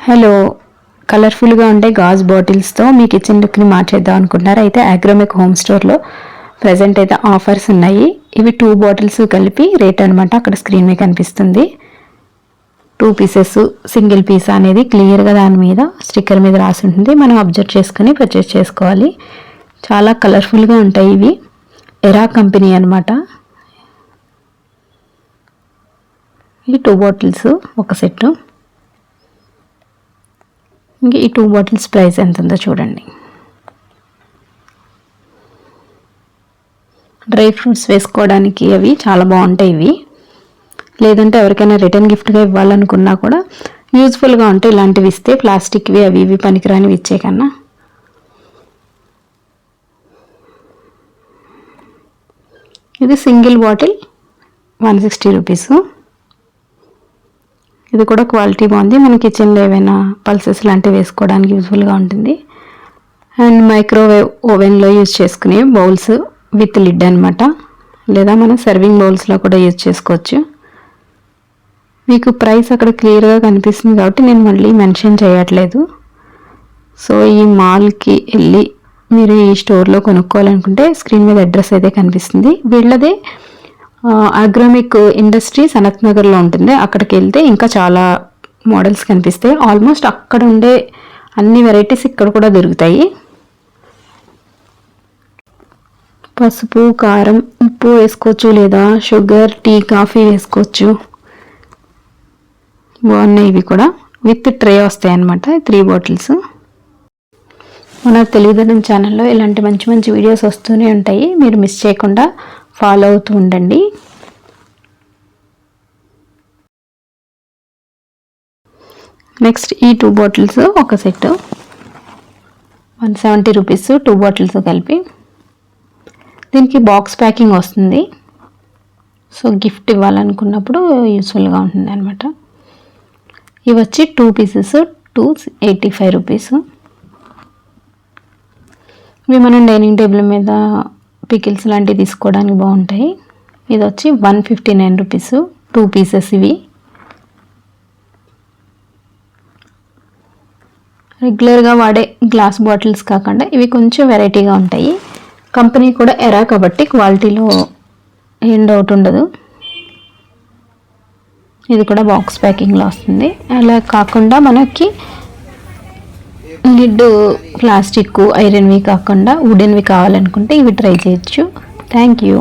Hello, కలర్ఫుల్గా ఉండే gauge బాటిల్స్తో మీ kitchen లుక్ని మార్చేద్దాం అనుకుంటున్నారు. అయితే అగ్రోమెక్ హోమ్ స్టోర్లో ప్రజెంట్ అయితే ఆఫర్స్ ఉన్నాయి. ఇవి 2 బాటిల్స్ కలిపి రేట్ అనమాట. అక్కడ స్క్రీన్ మీద కనిపిస్తుంది. 2 పీసెస్ సింగిల్ పీస్ అనేది క్లియర్గా దాని మీద స్టిక్కర్ మీద రాసి ఉంటుంది. మనం అబ్జర్వ్ చేసుకుని పర్చేస్ చేసుకోవాలి. చాలా కలర్ఫుల్గా ఉంటాయి. ఇవి ఎరా కంపెనీ అనమాట. ఈ 2 బాటిల్స్ ఒక సెట్. ఇంకా ఈ 2 బాటిల్స్ ప్రైస్ ఎంత ఉందో చూడండి. డ్రై ఫ్రూట్స్ వేసుకోవడానికి అవి చాలా బాగుంటాయి. ఇవి లేదంటే ఎవరికైనా రిటర్న్ గిఫ్ట్గా ఇవ్వాలనుకున్నా కూడా యూజ్ఫుల్గా ఉంటాయి. ఇలాంటివి ఇస్తే ప్లాస్టిక్వి అవి ఇవి పనికిరానివి ఇచ్చే కన్నా. ఇది సింగిల్ బాటిల్ 160 రూపీస్. ఇది కూడా క్వాలిటీ బాగుంది. మన కిచెన్లో ఏవైనా పల్సెస్ లాంటివి వేసుకోవడానికి యూజ్ఫుల్గా ఉంటుంది. అండ్ మైక్రోవేవ్ ఓవెన్లో యూజ్ చేసుకునే బౌల్స్ విత్ లిడ్ అనమాట. లేదా మనం సర్వింగ్ బౌల్స్లో కూడా యూజ్ చేసుకోవచ్చు. మీకు ప్రైస్ అక్కడ క్లియర్గా కనిపిస్తుంది కాబట్టి నేను మళ్ళీ మెన్షన్ చేయట్లేదు. సో ఈ మాల్కి వెళ్ళి మీరు ఈ స్టోర్లో కొనుక్కోవాలనుకుంటే స్క్రీన్ మీద అడ్రస్ అయితే కనిపిస్తుంది. వీళ్ళదే అగ్రోమెక్ ఇండస్ట్రీ సనత్ నగర్లో ఉంటుంది. అక్కడికి వెళ్తే ఇంకా చాలా మోడల్స్ కనిపిస్తాయి. ఆల్మోస్ట్ అక్కడ ఉండే అన్ని వెరైటీస్ ఇక్కడ కూడా దొరుకుతాయి. పసుపు, కారం, ఉప్పు వేసుకోవచ్చు, లేదా షుగర్, టీ, కాఫీ వేసుకోవచ్చు. బాగున్నాయి. ఇవి కూడా విత్ ట్రే వస్తాయి అన్నమాట. 3 బాటిల్స్. మన తెలుగుదనం ఛానల్లో ఇలాంటి మంచి మంచి వీడియోస్ వస్తూనే ఉంటాయి. మీరు మిస్ చేయకుండా ఫాలో అవుతూ ఉండండి. నెక్స్ట్ ఈ 2 బాటిల్స్ ఒక సెట్ 170 రూపీస్. 2 బాటిల్స్ కలిపి. దీనికి బాక్స్ ప్యాకింగ్ వస్తుంది. సో గిఫ్ట్ ఇవ్వాలనుకున్నప్పుడు యూస్ఫుల్గా ఉంటుంది అనమాట. ఇవి వచ్చి 2 పీసెస్ 285 రూపీస్. ఇవి మనం డైనింగ్ టేబుల్ మీద పికిల్స్ లాంటివి తీసుకోవడానికి బాగుంటాయి. ఇది వచ్చి 159 రూపీస్ 2 పీసెస్. ఇవి రెగ్యులర్గా వాడే గ్లాస్ బాటిల్స్ కాకుండా ఇవి కొంచెం వెరైటీగా ఉంటాయి. కంపెనీ కూడా ఎరా కాబట్టి క్వాలిటీలో ఏం డౌట్ ఉండదు. ఇది కూడా బాక్స్ ప్యాకింగ్లో వస్తుంది. అలా కాకుండా మనకి లిడ్ ప్లాస్టిక్ ఐరన్వి కాకుండా వుడెన్వి కావాలనుకుంటే ఇవి ట్రై చేయొచ్చు. Thank you.